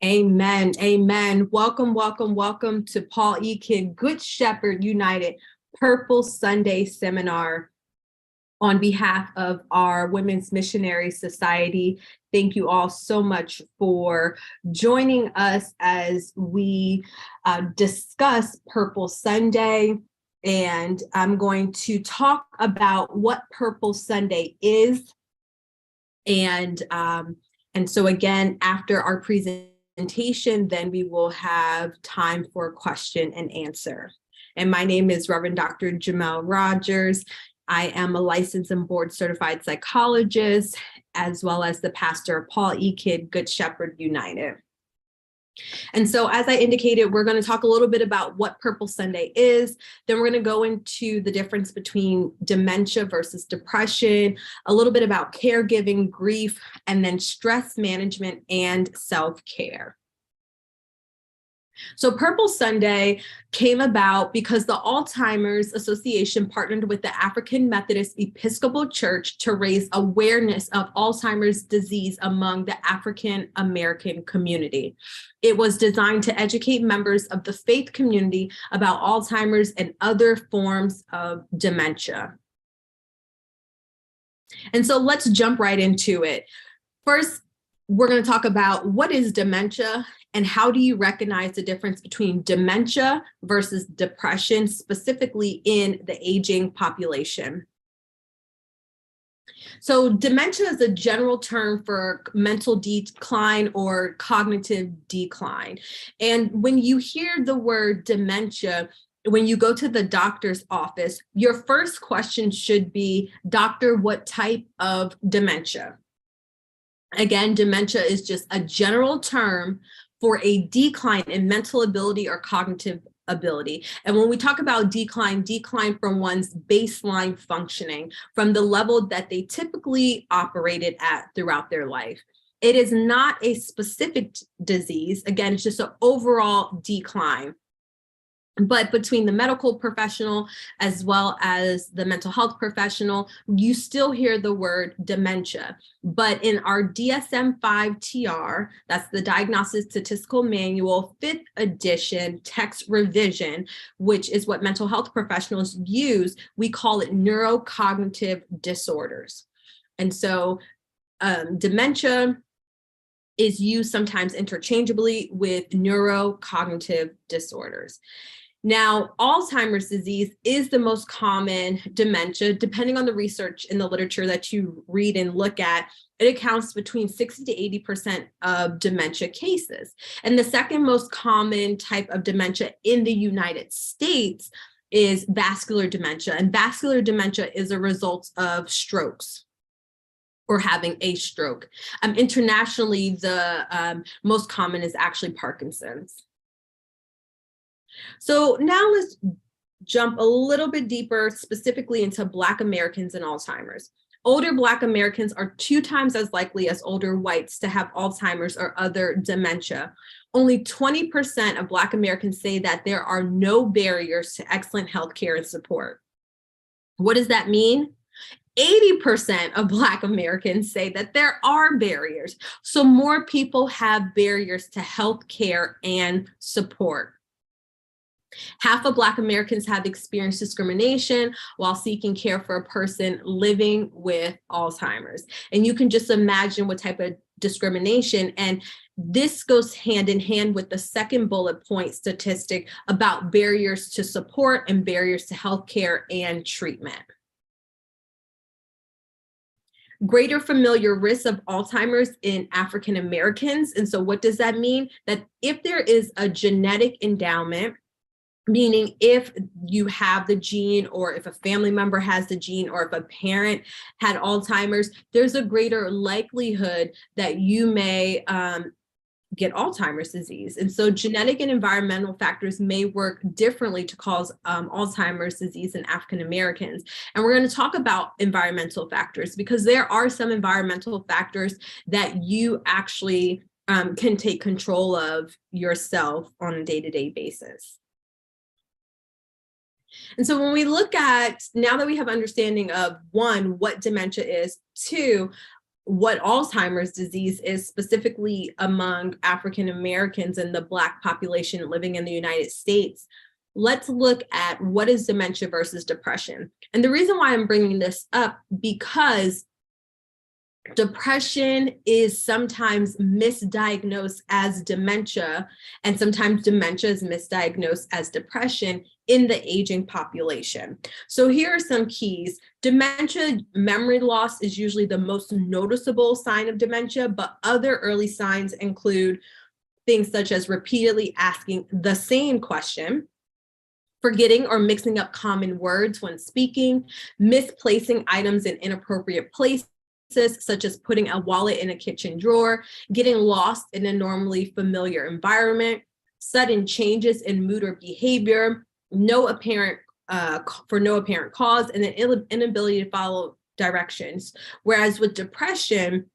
Amen. Amen. Welcome, welcome, welcome to Paul E. Kidd Good Shepherd United Purple Sunday Seminar on behalf of our Women's Missionary Society. Thank you all so much for joining us as we discuss Purple Sunday. And I'm going to talk about what Purple Sunday is. And so again, after our presentation, then we will have time for question and answer. And my name is Reverend Dr. Gimel Rogers. I am a licensed and board certified psychologist, as well as the pastor of Paul E. Kidd Good Shepherd United. And so, as I indicated, we're going to talk a little bit about what Purple Sunday is. Then we're going to go into the difference between dementia versus depression, a little bit about caregiving, grief, and then stress management and self-care. So Purple Sunday came about because the Alzheimer's Association partnered with the African Methodist Episcopal Church to raise awareness of Alzheimer's disease among the African American community. It was designed to educate members of the faith community about Alzheimer's and other forms of dementia. And so let's jump right into it. First, we're going to talk about what is dementia and how do you recognize the difference between dementia versus depression, specifically in the aging population. So dementia is a general term for mental decline or cognitive decline. And when you hear the word dementia, when you go to the doctor's office, your first question should be, "Doctor, what type of dementia?" Again, dementia is just a general term for a decline in mental ability or cognitive ability. And when we talk about decline from one's baseline functioning, from the level that they typically operated at throughout their life. It is not a specific disease. Again, it's just an overall decline. But between the medical professional as well as the mental health professional, you still hear the word dementia. But in our DSM-5 TR, that's the Diagnostic Statistical Manual, 5th edition text revision, which is what mental health professionals use, we call it neurocognitive disorders. And so dementia is used sometimes interchangeably with neurocognitive disorders. Now, Alzheimer's disease is the most common dementia. Depending on the research in the literature that you read and look at, it accounts between 60 to 80% of dementia cases. And the second most common type of dementia in the United States is vascular dementia. And vascular dementia is a result of strokes or having a stroke. Internationally, the most common is actually Parkinson's. So now let's jump a little bit deeper, specifically into Black Americans and Alzheimer's. Older Black Americans are 2 times as likely as older whites to have Alzheimer's or other dementia. Only 20% of Black Americans say that there are no barriers to excellent healthcare and support. What does that mean? 80% of Black Americans say that there are barriers. So more people have barriers to healthcare and support. Half of Black Americans have experienced discrimination while seeking care for a person living with Alzheimer's. And you can just imagine what type of discrimination. And this goes hand in hand with the second bullet point statistic about barriers to support and barriers to healthcare and treatment. Greater familiar risk of Alzheimer's in African Americans. And so what does that mean? That if there is a genetic endowment, meaning if you have the gene or if a family member has the gene or if a parent had Alzheimer's, there's a greater likelihood that you may get Alzheimer's disease. And so genetic and environmental factors may work differently to cause Alzheimer's disease in African Americans. And we're going to talk about environmental factors because there are some environmental factors that you actually can take control of yourself on a day-to-day basis. And so when we look at, now that we have understanding of 1, what dementia is, 2, what Alzheimer's disease is, specifically among African Americans and the Black population living in the United States, let's look at what is dementia versus depression. And the reason why I'm bringing this up, because depression is sometimes misdiagnosed as dementia, and sometimes dementia is misdiagnosed as depression in the aging population. So here are some keys. Dementia, memory loss is usually the most noticeable sign of dementia, but other early signs include things such as repeatedly asking the same question, forgetting or mixing up common words when speaking, misplacing items in inappropriate places, such as putting a wallet in a kitchen drawer, getting lost in a normally familiar environment, sudden changes in mood or behavior, for no apparent cause, and an inability to follow directions. Whereas with depression,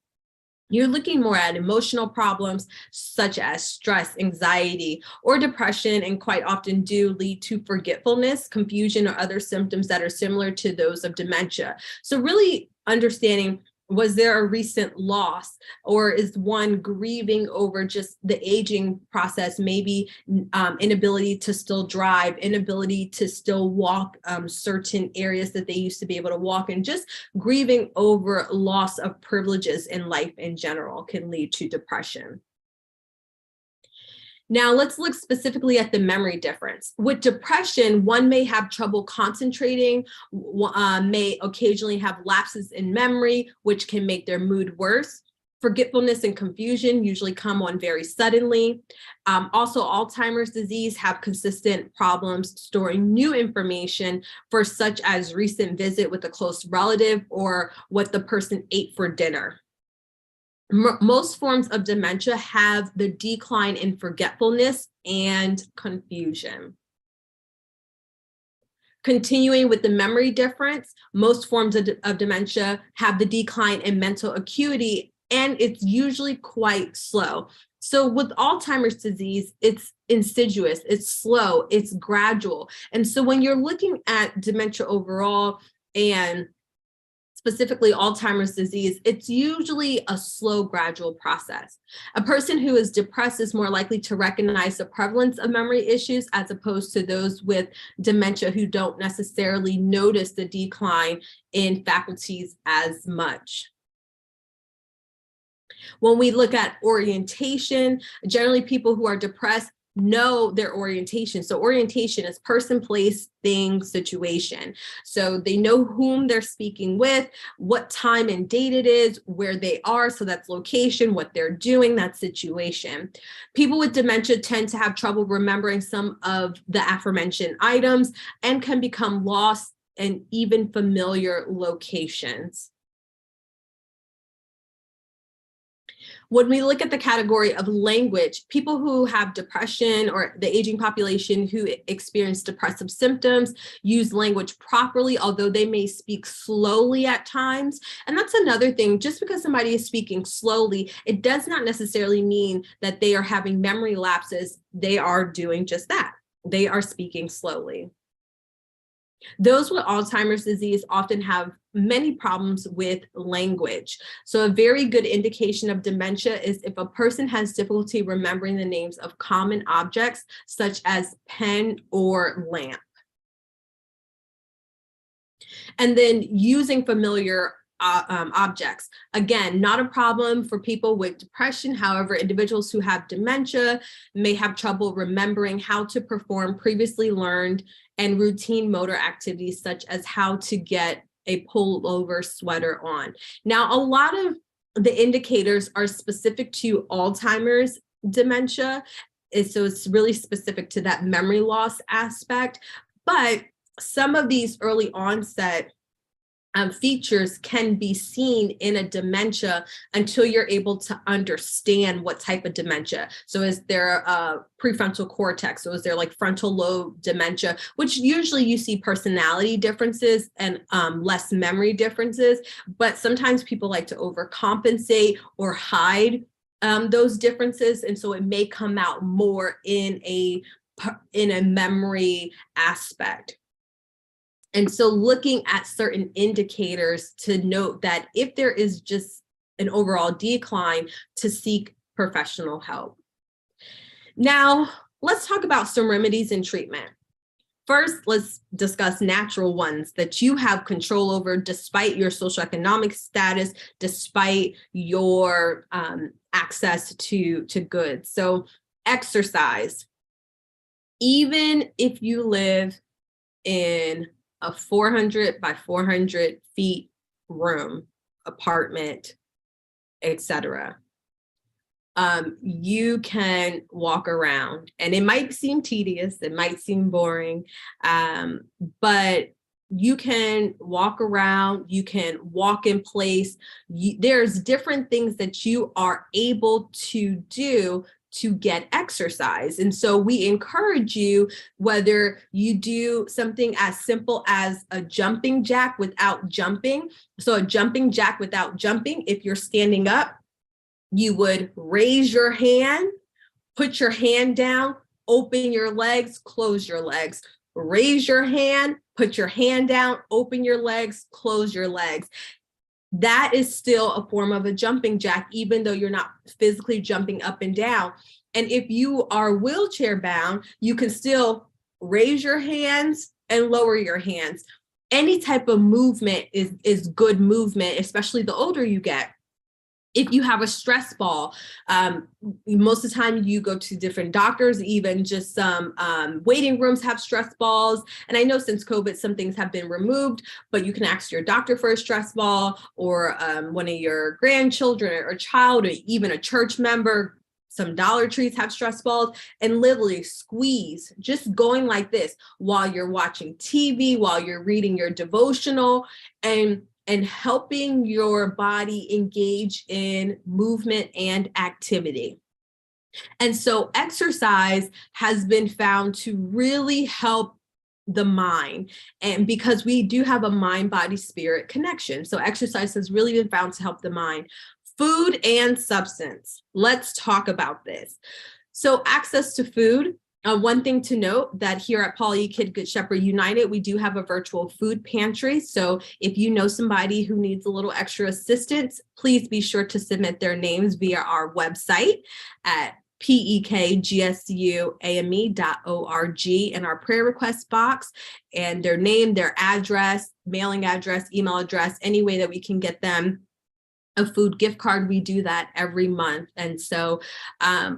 you're looking more at emotional problems such as stress, anxiety, or depression, and quite often do lead to forgetfulness, confusion, or other symptoms that are similar to those of dementia. So really understanding, was there a recent loss, or is one grieving over just the aging process, maybe inability to still drive, inability to still walk certain areas that they used to be able to walk, and just grieving over loss of privileges in life in general can lead to depression. Now let's look specifically at the memory difference. With depression, one may have trouble concentrating, may occasionally have lapses in memory, which can make their mood worse. Forgetfulness and confusion usually come on very suddenly. Also, Alzheimer's disease have consistent problems storing new information, for such as recent visit with a close relative or what the person ate for dinner. Most forms of dementia have the decline in forgetfulness and confusion. Continuing with the memory difference, most forms of dementia have the decline in mental acuity, and it's usually quite slow. So with Alzheimer's disease, it's insidious, it's slow, it's gradual. And so when you're looking at dementia overall, and specifically Alzheimer's disease, it's usually a slow, gradual process. A person who is depressed is more likely to recognize the prevalence of memory issues, as opposed to those with dementia who don't necessarily notice the decline in faculties as much. When we look at orientation, generally people who are depressed know their orientation. So orientation is person, place, thing, situation. So they know whom they're speaking with, what time and date it is, where they are. So that's location, what they're doing, that's situation. People with dementia tend to have trouble remembering some of the aforementioned items and can become lost in even familiar locations. When we look at the category of language, people who have depression or the aging population who experience depressive symptoms use language properly, although they may speak slowly at times. And that's another thing. Just because somebody is speaking slowly, it does not necessarily mean that they are having memory lapses. They are doing just that. They are speaking slowly. Those with Alzheimer's disease often have many problems with language. So a very good indication of dementia is if a person has difficulty remembering the names of common objects, such as pen or lamp. And then using familiar objects. Again, not a problem for people with depression. However, individuals who have dementia may have trouble remembering how to perform previously learned and routine motor activities, such as how to get a pullover sweater on. Now, a lot of the indicators are specific to Alzheimer's dementia, so it's really specific to that memory loss aspect, but some of these early onset features can be seen in a dementia until you're able to understand what type of dementia. So is there a prefrontal cortex? So is there like frontal lobe dementia, which usually you see personality differences and less memory differences, but sometimes people like to overcompensate or hide those differences. And so it may come out more in a memory aspect. And so looking at certain indicators to note that if there is just an overall decline, to seek professional help. Now, let's talk about some remedies and treatment. First, let's discuss natural ones that you have control over despite your socioeconomic status, despite your access to goods. So exercise. Even if you live in a 400 by 400 feet room, apartment, etc., you can walk around, and it might seem tedious, it might seem boring, but you can walk around, you can walk in place. There's different things that you are able to do to get exercise. And so we encourage you, whether you do something as simple as a jumping jack without jumping. So a jumping jack without jumping, if you're standing up, you would raise your hand, put your hand down, open your legs, close your legs. Raise your hand, put your hand down, open your legs, close your legs. That is still a form of a jumping jack, even though you're not physically jumping up and down. And if you are wheelchair bound, you can still raise your hands and lower your hands. Any type of movement is good movement, especially the older you get. If you have a stress ball, most of the time you go to different doctors, even just some waiting rooms have stress balls. And I know since COVID, some things have been removed, but you can ask your doctor for a stress ball, or one of your grandchildren or child, or even a church member. Some Dollar Trees have stress balls, and literally squeeze, just going like this while you're watching TV, while you're reading your devotional, and helping your body engage in movement and activity. And so exercise has been found to really help the mind, and because we do have a mind, body, spirit connection. So exercise has really been found to help the mind. Food and substance. Let's talk about this. So access to food. One thing to note, that here at Paul E. Kid Good Shepherd United, we do have a virtual food pantry. So if you know somebody who needs a little extra assistance, please be sure to submit their names via our website at pekgsuame.org in our prayer request box, and their name, their address, mailing address, email address, any way that we can get them a food gift card. We do that every month. And so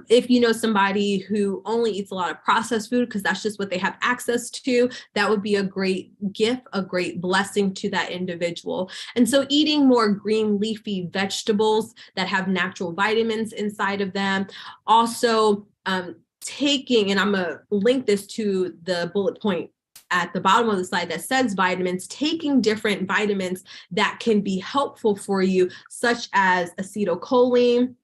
if you know somebody who only eats a lot of processed food, because that's just what they have access to, that would be a great gift, a great blessing to that individual. And so eating more green leafy vegetables that have natural vitamins inside of them. Also taking, and I'm going to link this to the bullet point at the bottom of the slide that says vitamins, taking different vitamins that can be helpful for you, such as acetylcholine.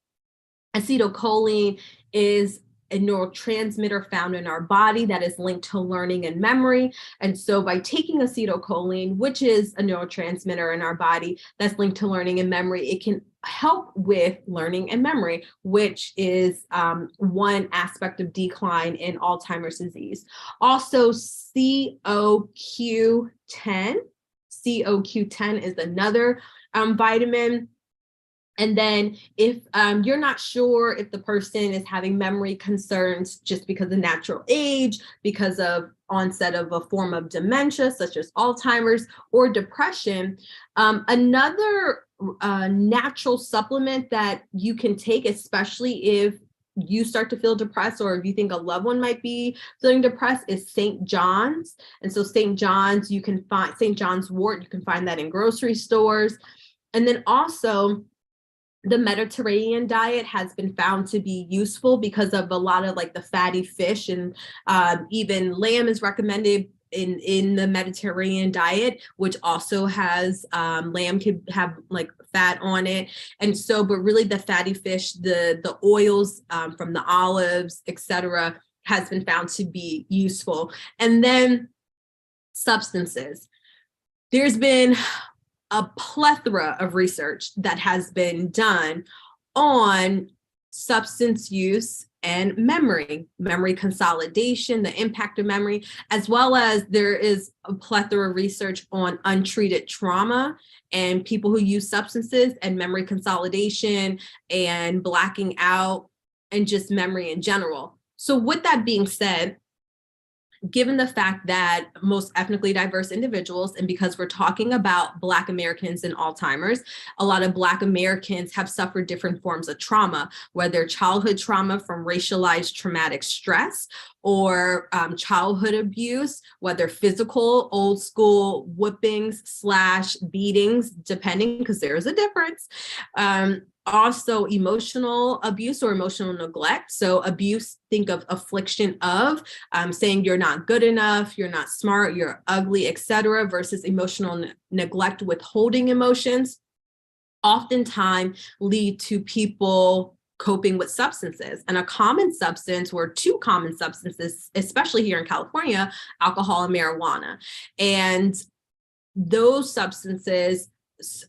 Acetylcholine is a neurotransmitter found in our body that is linked to learning and memory. And so by taking acetylcholine, which is a neurotransmitter in our body that's linked to learning and memory, it can help with learning and memory, which is one aspect of decline in Alzheimer's disease. Also, CoQ10. CoQ10 is another vitamin. And then if you're not sure if the person is having memory concerns just because of natural age, because of onset of a form of dementia, such as Alzheimer's or depression, another natural supplement that you can take, especially if you start to feel depressed, or if you think a loved one might be feeling depressed, is St. John's. And so St. John's, you can find St. John's wort, you can find that in grocery stores. And then also, the Mediterranean diet has been found to be useful because of a lot of like the fatty fish, and even lamb is recommended in the Mediterranean diet, which also has lamb could have like fat on it. And so, but really the fatty fish, the oils from the olives, etc., has been found to be useful. And then substances. There's been a plethora of research that has been done on substance use and memory consolidation, the impact of memory, as well as there is a plethora of research on untreated trauma and people who use substances and memory consolidation and blacking out and just memory in general. So with that being said, given the fact that most ethnically diverse individuals, and because we're talking about Black Americans and Alzheimer's, a lot of Black Americans have suffered different forms of trauma, whether childhood trauma from racialized traumatic stress or childhood abuse, whether physical, old school whippings / beatings, depending, because there is a difference. Also emotional abuse or emotional neglect. So abuse, think of affliction of saying you're not good enough, you're not smart, you're ugly, etc., versus emotional neglect, withholding emotions, oftentimes lead to people coping with substances. And a common substance, or two common substances, especially here in California, alcohol and marijuana. And those substances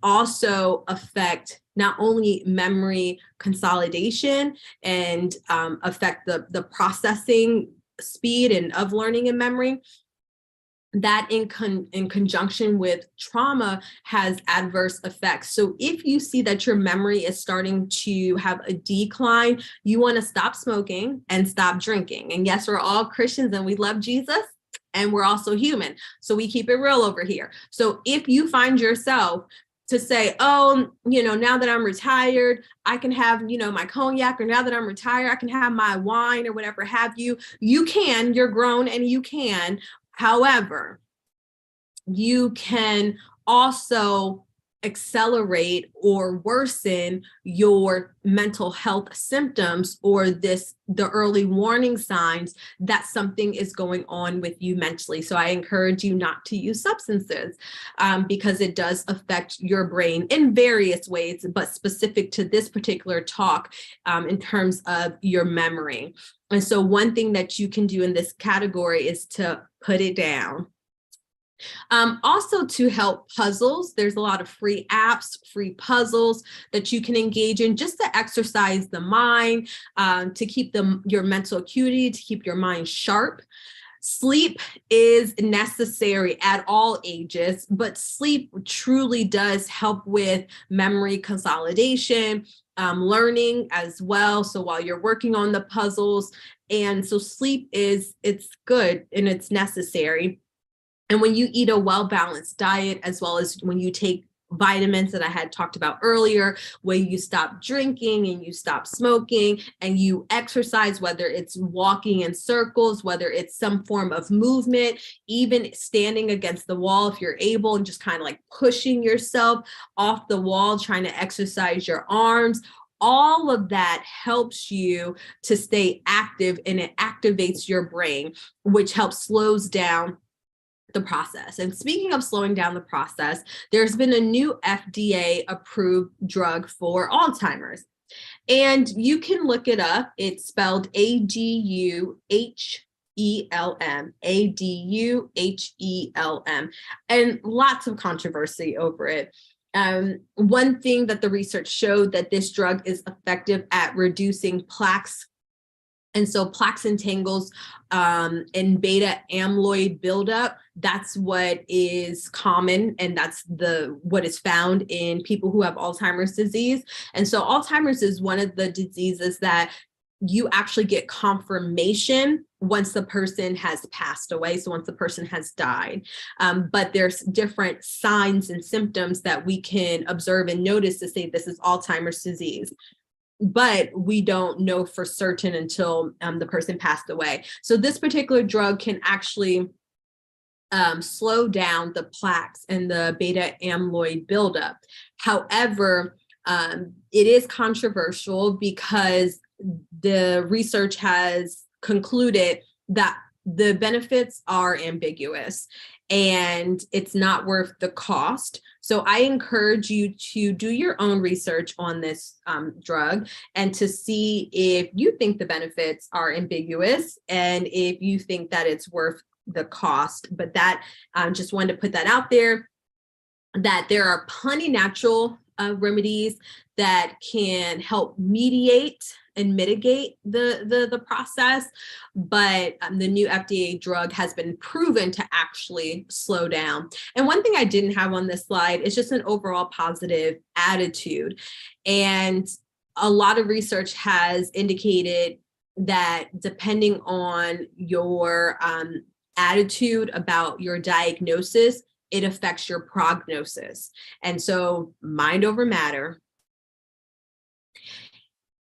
also affect not only memory consolidation and affect the processing speed and of learning and memory, that in conjunction with trauma has adverse effects. So if you see that your memory is starting to have a decline, you want to stop smoking and stop drinking. And yes, we're all Christians and we love Jesus, and we're also human. So we keep it real over here. So if you find yourself to say, oh, now that I'm retired, I can have, my cognac, or now that I'm retired, I can have my wine or whatever have you. You can, you're grown and you can. However, you can also accelerate or worsen your mental health symptoms or the early warning signs that something is going on with you mentally. So I encourage you not to use substances because it does affect your brain in various ways, but specific to this particular talk in terms of your memory. And so one thing that you can do in this category is to put it down. Also to help puzzles, there's a lot of free apps, free puzzles that you can engage in just to exercise the mind, to keep your mental acuity, to keep your mind sharp. Sleep is necessary at all ages, but sleep truly does help with memory consolidation, learning as well. So while you're working on the puzzles, and so sleep it's good and it's necessary. And when you eat a well-balanced diet, as well as when you take vitamins that I had talked about earlier, when you stop drinking and you stop smoking and you exercise, whether it's walking in circles, whether it's some form of movement, even standing against the wall if you're able, and just kind of like pushing yourself off the wall, trying to exercise your arms, all of that helps you to stay active, and it activates your brain, which helps slows down the process. And speaking of slowing down the process, there's been a new FDA approved drug for Alzheimer's. And you can look it up. It's spelled ADUHELM, ADUHELM, and lots of controversy over it. One thing that the research showed that this drug is effective at reducing plaques. And so plaques and tangles and beta amyloid buildup, that's what is common, and that's what is found in people who have Alzheimer's disease. And so Alzheimer's is one of the diseases that you actually get confirmation once the person has passed away, so once the person has died. But there's different signs and symptoms that we can observe and notice to say this is Alzheimer's disease. But we don't know for certain until the person passed away. So this particular drug can actually slow down the plaques and the beta amyloid buildup. However, it is controversial because the research has concluded that the benefits are ambiguous and it's not worth the cost. So I encourage you to do your own research on this drug and to see if you think the benefits are ambiguous and if you think that it's worth the cost. But that just wanted to put that out there, that there are plenty natural remedies that can help mediate and mitigate the process, but the new FDA drug has been proven to actually slow down. And one thing I didn't have on this slide is just an overall positive attitude. And a lot of research has indicated that depending on your attitude about your diagnosis, it affects your prognosis. And so mind over matter.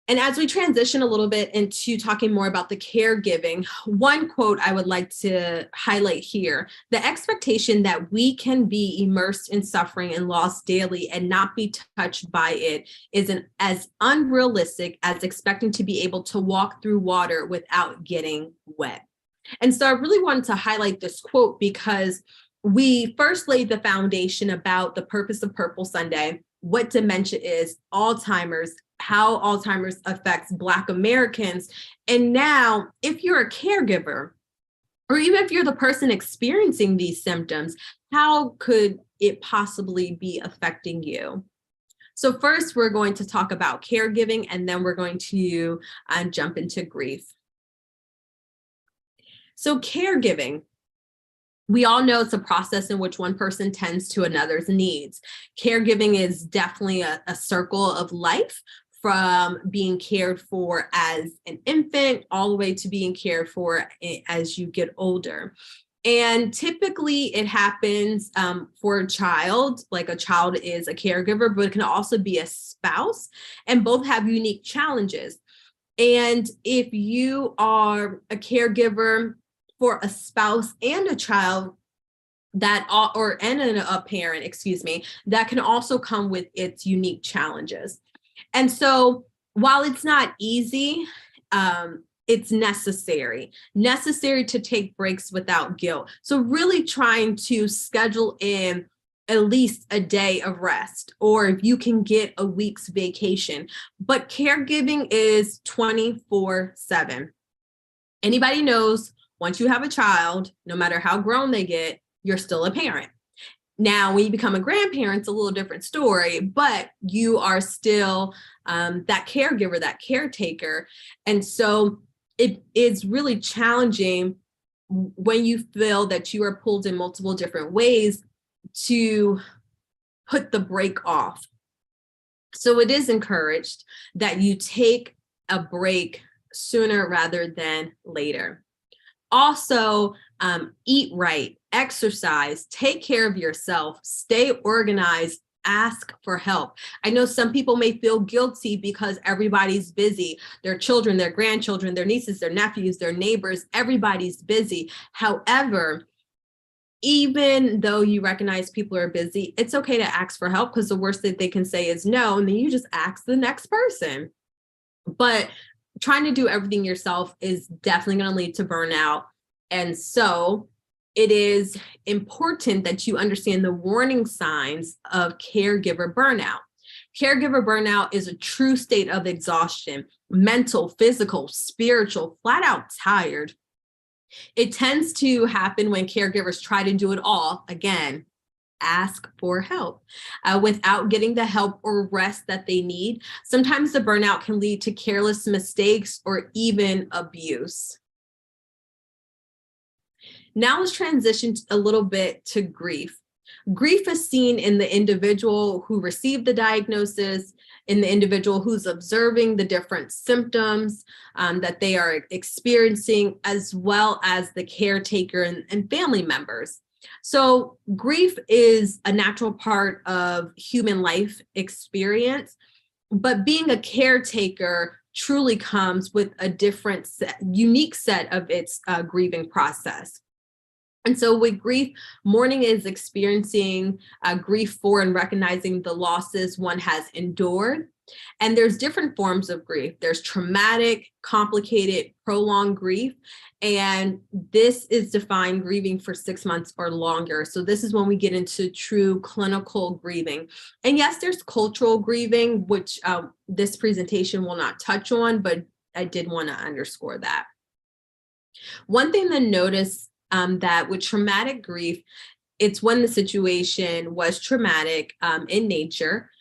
And as we transition a little bit into talking more about the caregiving, one quote I would like to highlight here: the expectation that we can be immersed in suffering and loss daily and not be touched by it is as unrealistic as expecting to be able to walk through water without getting wet. And so I really wanted to highlight this quote because we first laid the foundation about the purpose of Purple Sunday, what dementia is, Alzheimer's, how Alzheimer's affects Black Americans. And now, if you're a caregiver, or even if you're the person experiencing these symptoms, how could it possibly be affecting you? So first, we're going to talk about caregiving, and then we're going to jump into grief. So caregiving, we all know it's a process in which one person tends to another's needs. Caregiving is definitely a circle of life, from being cared for as an infant all the way to being cared for as you get older. And typically it happens for a child, like a child is a caregiver, but it can also be a spouse, and both have unique challenges. And if you are a caregiver for a spouse and a child, a parent, that can also come with its unique challenges. And so while it's not easy, it's necessary to take breaks without guilt. So really trying to schedule in at least a day of rest, or if you can get a week's vacation. But caregiving is 24/7. Anybody knows once you have a child, no matter how grown they get, you're still a parent. Now, when you become a grandparent, it's a little different story, but you are still that caregiver, that caretaker. And so it is really challenging when you feel that you are pulled in multiple different ways to put the brake off. So it is encouraged that you take a break sooner rather than later. Also, eat right, exercise, take care of yourself, stay organized, ask for help. I know some people may feel guilty because everybody's busy. Their children, their grandchildren, their nieces, their nephews, their neighbors, everybody's busy. However, even though you recognize people are busy, it's okay to ask for help, because the worst that they can say is no, and then you just ask the next person. But trying to do everything yourself is definitely going to lead to burnout. And so it is important that you understand the warning signs of caregiver burnout. Caregiver burnout is a true state of exhaustion, mental, physical, spiritual, flat out tired. It tends to happen when caregivers try to do it all. Again, ask for help without getting the help or rest that they need. Sometimes the burnout can lead to careless mistakes or even abuse. Now let's transition a little bit to grief. Grief is seen in the individual who received the diagnosis, in the individual who's observing the different symptoms that they are experiencing, as well as the caretaker and family members. So grief is a natural part of human life experience, but being a caretaker truly comes with a different unique set of its grieving process. And so with grief, mourning is experiencing grief for and recognizing the losses one has endured. And there's different forms of grief. There's traumatic, complicated, prolonged grief. And this is defined grieving for 6 months or longer. So this is when we get into true clinical grieving. And yes, there's cultural grieving, which this presentation will not touch on, but I did want to underscore that. One thing to notice that with traumatic grief, it's when the situation was traumatic in nature,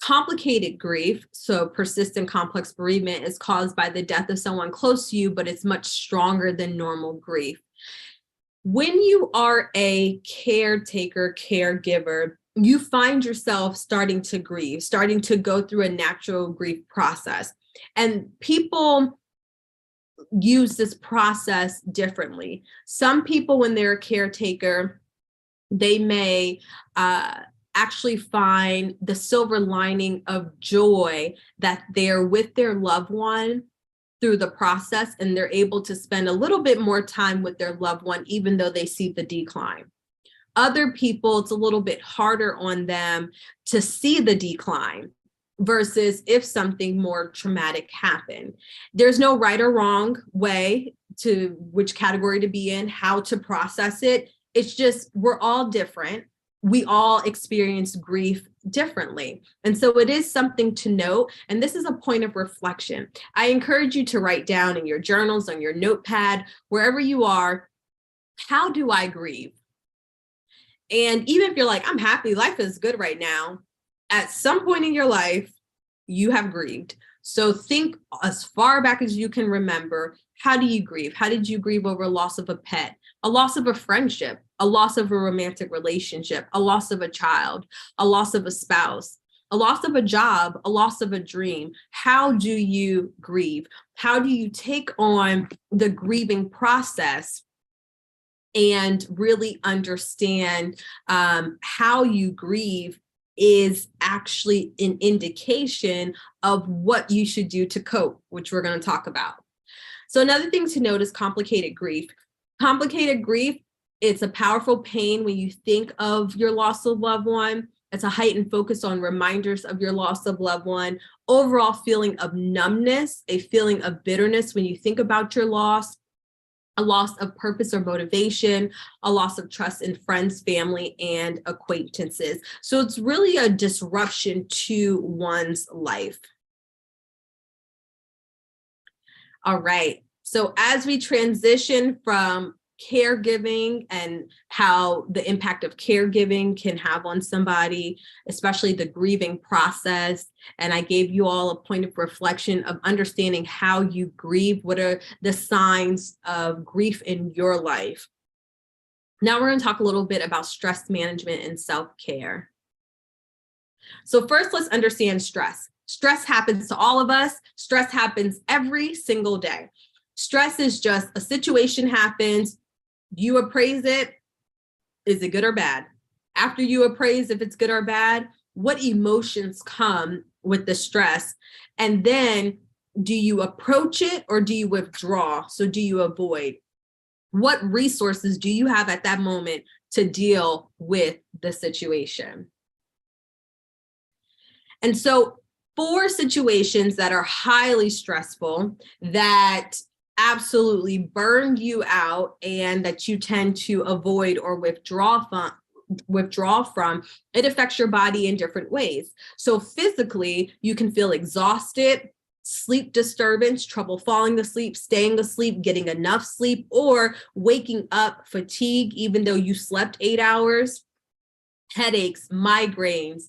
Complicated grief, so persistent complex bereavement, is caused by the death of someone close to you, but it's much stronger than normal grief. When you are a caretaker, caregiver, you find yourself starting to grieve, starting to go through a natural grief process. And people use this process differently. Some people, when they're a caretaker, they may actually find the silver lining of joy that they're with their loved one through the process, and they're able to spend a little bit more time with their loved one, even though they see the decline. Other people, it's a little bit harder on them to see the decline versus if something more traumatic happened. There's no right or wrong way to which category to be in, how to process it. It's just, we're all different. We all experience grief differently. And so it is something to note. And this is a point of reflection. I encourage you to write down in your journals, on your notepad, wherever you are, how do I grieve? And even if you're like, I'm happy, life is good right now, at some point in your life, you have grieved. So think as far back as you can remember, how do you grieve? How did you grieve over a loss of a pet, a loss of a friendship, a loss of a romantic relationship, a loss of a child, a loss of a spouse, a loss of a job, a loss of a dream? How do you grieve? How do you take on the grieving process and really understand how you grieve is actually an indication of what you should do to cope, which we're going to talk about. So another thing to note is complicated grief. Complicated grief, it's a powerful pain when you think of your loss of loved one. It's a heightened focus on reminders of your loss of loved one, overall feeling of numbness, a feeling of bitterness when you think about your loss, a loss of purpose or motivation, a loss of trust in friends, family, and acquaintances. So it's really a disruption to one's life. All right. So as we transition from caregiving and how the impact of caregiving can have on somebody, especially the grieving process, and I gave you all a point of reflection of understanding how you grieve, what are the signs of grief in your life. Now we're going to talk a little bit about stress management and self-care. So first, let's understand stress. Stress happens to all of us. Stress happens every single day. Stress is just a situation happens, you appraise it, is it good or bad? After you appraise if it's good or bad, what emotions come with the stress? And then do you approach it or do you withdraw? So do you avoid? What resources do you have at that moment to deal with the situation? And so for situations that are highly stressful, that absolutely burn you out and that you tend to avoid or withdraw from, it affects your body in different ways. So physically, you can feel exhausted, sleep disturbance, trouble falling asleep, staying asleep, getting enough sleep, or waking up fatigued even though you slept 8 hours. Headaches, migraines,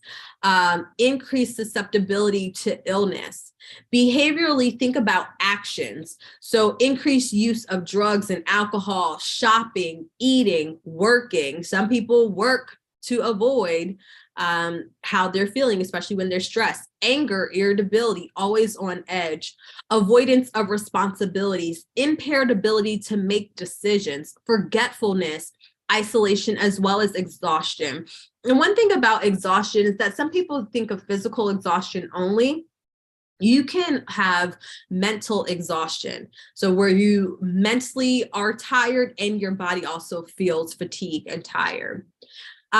increased susceptibility to illness. Behaviorally, think about actions. So increased use of drugs and alcohol, shopping, eating, working. Some people work to avoid how they're feeling, especially when they're stressed. Anger, irritability, always on edge, avoidance of responsibilities, impaired ability to make decisions, forgetfulness, isolation, as well as exhaustion. And one thing about exhaustion is that some people think of physical exhaustion only. You can have mental exhaustion. So where you mentally are tired and your body also feels fatigued and tired.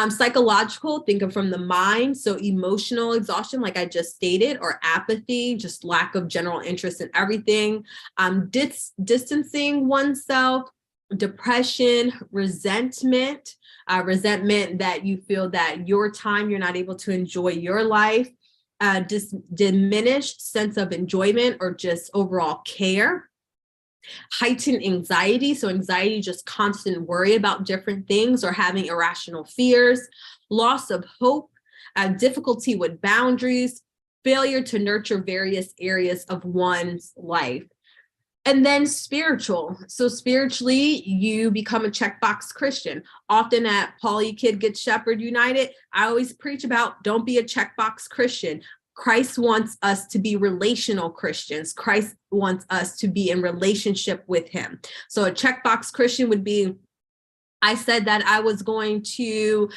Psychological, think of from the mind. So emotional exhaustion, like I just stated, or apathy, just lack of general interest in everything. Distancing oneself, depression, resentment that you feel that your time, you're not able to enjoy your life, diminished sense of enjoyment or just overall care, heightened anxiety. So anxiety, just constant worry about different things or having irrational fears, loss of hope, difficulty with boundaries, failure to nurture various areas of one's life. And then spiritual. So spiritually, you become a checkbox Christian. Often at Pauly Kid Good Shepherd United, I always preach about don't be a checkbox Christian. Christ wants us to be relational Christians. Christ wants us to be in relationship with him. So a checkbox Christian would be, I said that I was going to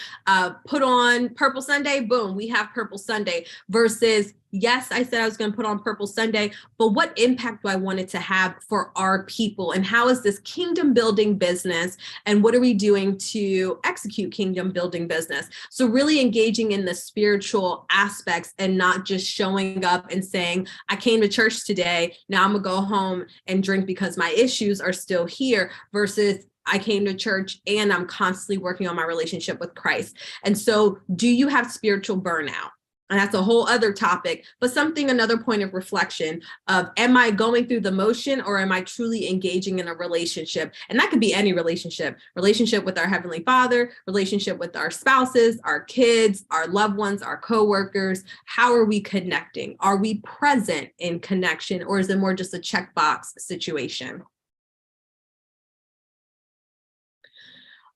put on Purple Sunday, boom, we have Purple Sunday, versus, yes, I said I was going to put on Purple Sunday, but what impact do I want it to have for our people? And how is this kingdom building business? And what are we doing to execute kingdom building business? So really engaging in the spiritual aspects and not just showing up and saying, I came to church today, now I'm gonna go home and drink because my issues are still here, versus I came to church and I'm constantly working on my relationship with Christ. And so do you have spiritual burnout? And that's a whole other topic, but another point of reflection of, am I going through the motion or am I truly engaging in a relationship? And that could be any relationship with our Heavenly Father, relationship with our spouses, our kids, our loved ones, our coworkers. How are we connecting? Are we present in connection, or is it more just a checkbox situation?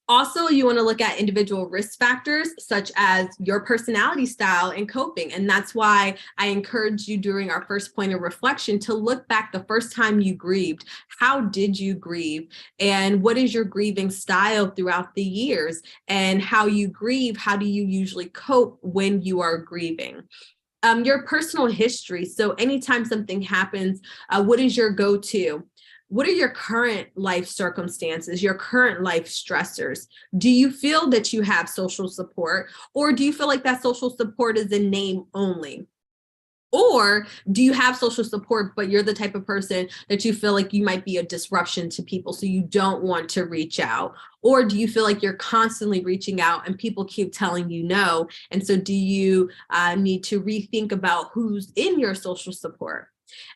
Also, you want to look at individual risk factors, such as your personality style and coping. And that's why I encourage you during our first point of reflection to look back the first time you grieved. How did you grieve? And what is your grieving style throughout the years? And how you grieve, how do you usually cope when you are grieving? Your personal history. So anytime something happens, what is your go-to? What are your current life circumstances, your current life stressors? Do you feel that you have social support, or do you feel like that social support is in name only? Or do you have social support, but you're the type of person that you feel like you might be a disruption to people, so you don't want to reach out? Or do you feel like you're constantly reaching out and people keep telling you no? And so do you need to rethink about who's in your social support?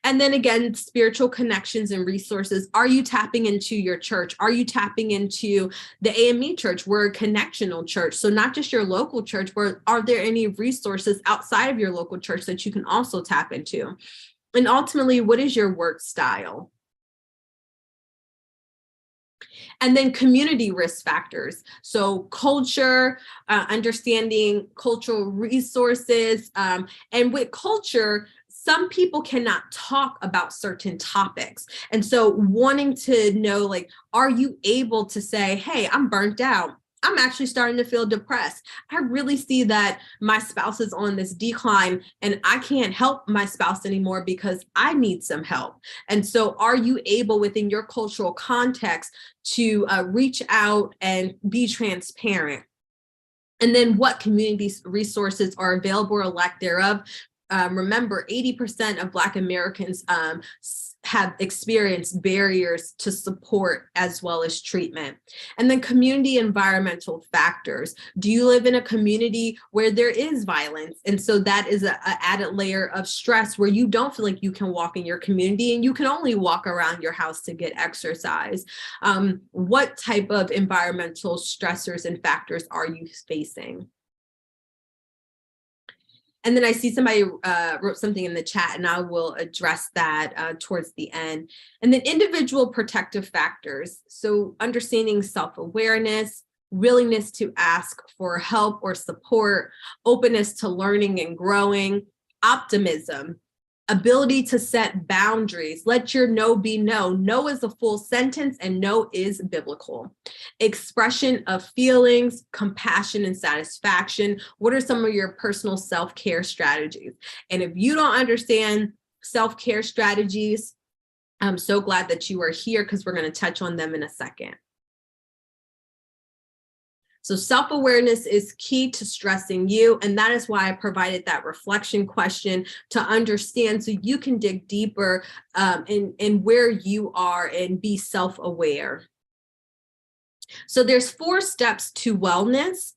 And then again, spiritual connections and resources. Are you tapping into your church? Are you tapping into the AME church? We're a connectional church. So not just your local church, but are there any resources outside of your local church that you can also tap into? And ultimately, what is your work style? And then community risk factors. So culture, understanding cultural resources, and with culture, some people cannot talk about certain topics. And so wanting to know, like, are you able to say, hey, I'm burnt out. I'm actually starting to feel depressed. I really see that my spouse is on this decline and I can't help my spouse anymore because I need some help. And so are you able within your cultural context to reach out and be transparent? And then what community resources are available or lack thereof? Remember, 80% of Black Americans have experienced barriers to support as well as treatment. And then community environmental factors. Do you live in a community where there is violence? And so that is an added layer of stress where you don't feel like you can walk in your community and you can only walk around your house to get exercise. What type of environmental stressors and factors are you facing? And then I see somebody wrote something in the chat, and I will address that towards the end. And then individual protective factors. So understanding self-awareness, willingness to ask for help or support, openness to learning and growing, optimism, ability to set boundaries. Let your no be no. No is a full sentence and no is biblical. Expression of feelings, compassion and satisfaction. What are some of your personal self-care strategies? And if you don't understand self-care strategies, I'm so glad that you are here because we're going to touch on them in a second. So self-awareness is key to stressing you, and that is why I provided that reflection question to understand so you can dig deeper in where you are and be self-aware. So there's 4 steps to wellness.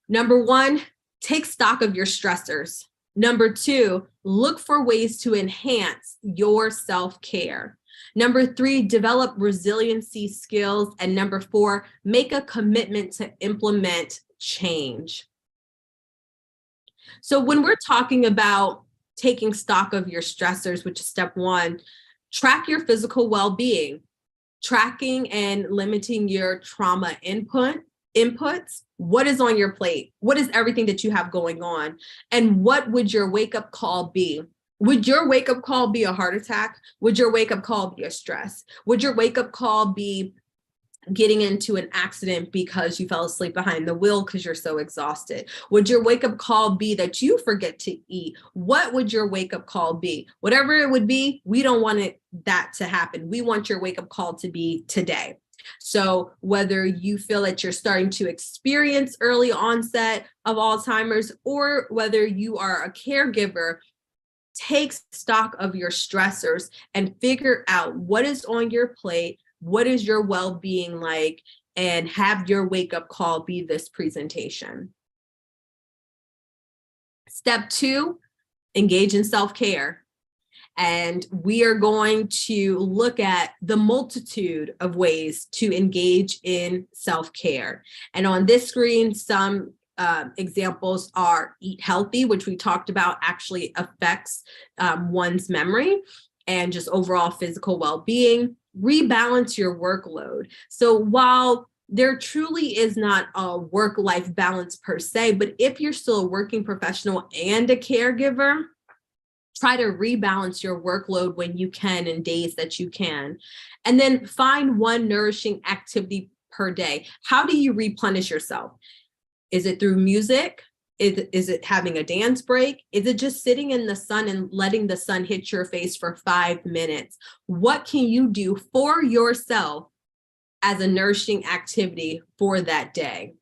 Number 1, take stock of your stressors. Number 2, look for ways to enhance your self-care. Number 3, develop resiliency skills. And number 4, make a commitment to implement change. So when we're talking about taking stock of your stressors, which is step one, track your physical well-being, tracking and limiting your trauma inputs. What is on your plate? What is everything that you have going on? And what would your wake-up call be? Would your wake-up call be a heart attack? Would your wake-up call be a stress? Would your wake-up call be getting into an accident because you fell asleep behind the wheel because you're so exhausted? Would your wake-up call be that you forget to eat? What would your wake-up call be? Whatever it would be, we don't want that to happen. We want your wake-up call to be today. So whether you feel that you're starting to experience early onset of Alzheimer's, or whether you are a caregiver, take stock of your stressors and figure out what is on your plate, what is your well-being like, and have your wake-up call be this presentation. Step two, engage in self-care. And we are going to look at the multitude of ways to engage in self-care. And on this screen, some examples are eat healthy, which we talked about actually affects one's memory and just overall physical well-being. Rebalance your workload. So while there truly is not a work-life balance per se, but if you're still a working professional and a caregiver, try to rebalance your workload when you can in days that you can. And then find one nourishing activity per day. How do you replenish yourself? Is it through music? Is it having a dance break? Is it just sitting in the sun and letting the sun hit your face for 5 minutes? What can you do for yourself as a nourishing activity for that day?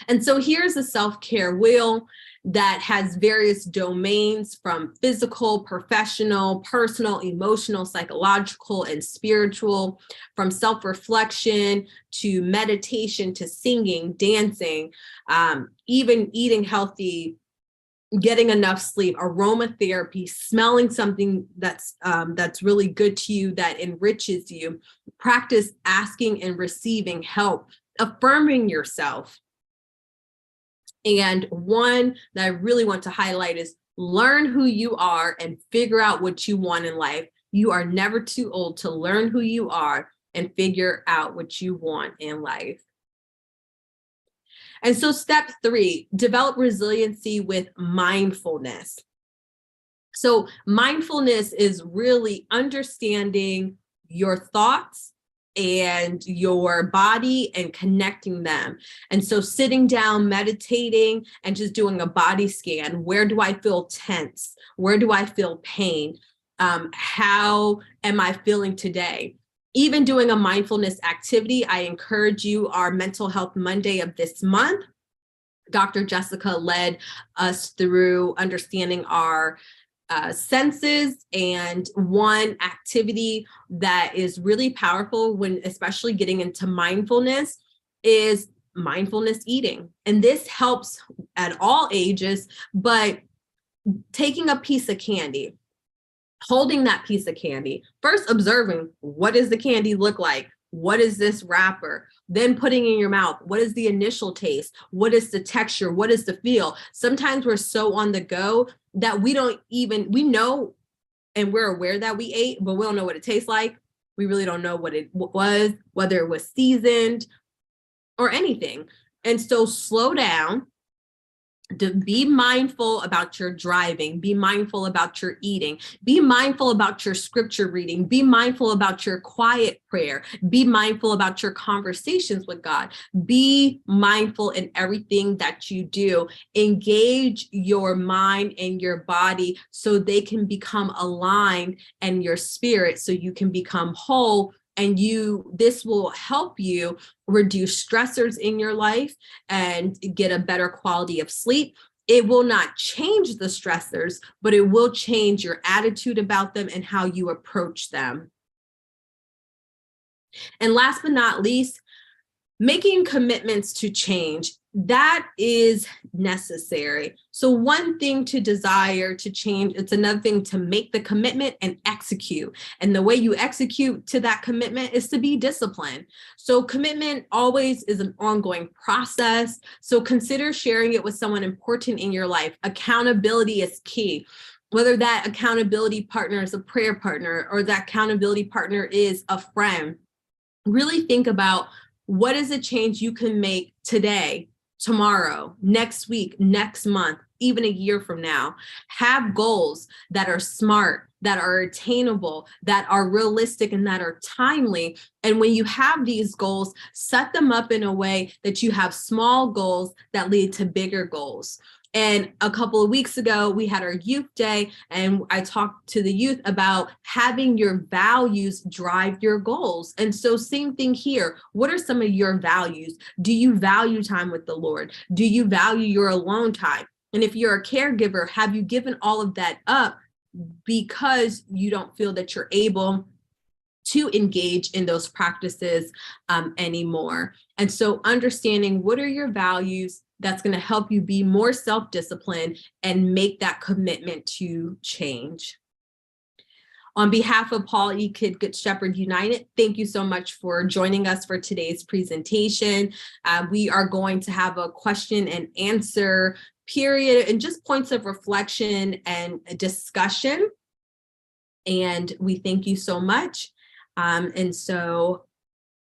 And so here's a self-care wheel that has various domains from physical, professional, personal, emotional, psychological, and spiritual, from self-reflection to meditation to singing, dancing, even eating healthy, getting enough sleep, aromatherapy, smelling something that's really good to you, that enriches you. Practice asking and receiving help, affirming yourself. And one that I really want to highlight is learn who you are and figure out what you want in life. You are never too old to learn who you are and figure out what you want in life. And so step three, develop resiliency with mindfulness. So mindfulness is really understanding your thoughts and your body and connecting them. And so sitting down, meditating, and just doing a body scan. Where do I feel tense? Where do I feel pain? How am I feeling today? Even doing a mindfulness activity, I encourage you, our Mental Health Monday of this month, Dr. Jessica led us through understanding our senses, and one activity that is really powerful when especially getting into mindfulness is mindfulness eating. And this helps at all ages, but taking a piece of candy, holding that piece of candy, first observing, what does the candy look like? What is this wrapper? Then putting in your mouth, what is the initial taste? What is the texture? What is the feel? Sometimes we're so on the go that we know and we're aware that we ate, but we don't know what it tastes like. We really don't know what it was, whether it was seasoned or anything. And so slow down. Be mindful about your driving, be mindful about your eating, be mindful about your scripture reading, be mindful about your quiet prayer, be mindful about your conversations with God, be mindful in everything that you do. Engage your mind and your body so they can become aligned, and your spirit so you can become whole. And this will help you reduce stressors in your life and get a better quality of sleep. It will not change the stressors, but it will change your attitude about them and how you approach them. And last but not least, Making commitments to change, that is necessary. So one thing to desire to change, it's another thing to make the commitment and execute. And the way you execute to that commitment is to be disciplined. So commitment always is an ongoing process. So consider sharing it with someone important in your life. Accountability is key. Whether that accountability partner is a prayer partner or that accountability partner is a friend, really think about what is a change you can make today, tomorrow, next week, next month, even a year from now. Have goals that are smart, that are attainable, that are realistic, and that are timely. And when you have these goals, set them up in a way that you have small goals that lead to bigger goals. And a couple of weeks ago, we had our youth day, and I talked to the youth about having your values drive your goals. And so same thing here. What are some of your values? Do you value time with the Lord? Do you value your alone time? And if you're a caregiver, have you given all of that up because you don't feel that you're able to engage in those practices anymore? And so understanding what are your values, that's going to help you be more self-disciplined and make that commitment to change. On behalf of Paul E. Kidd Good Shepherd United, thank you so much for joining us for today's presentation. We are going to have a question and answer period and just points of reflection and discussion. And we thank you so much. And so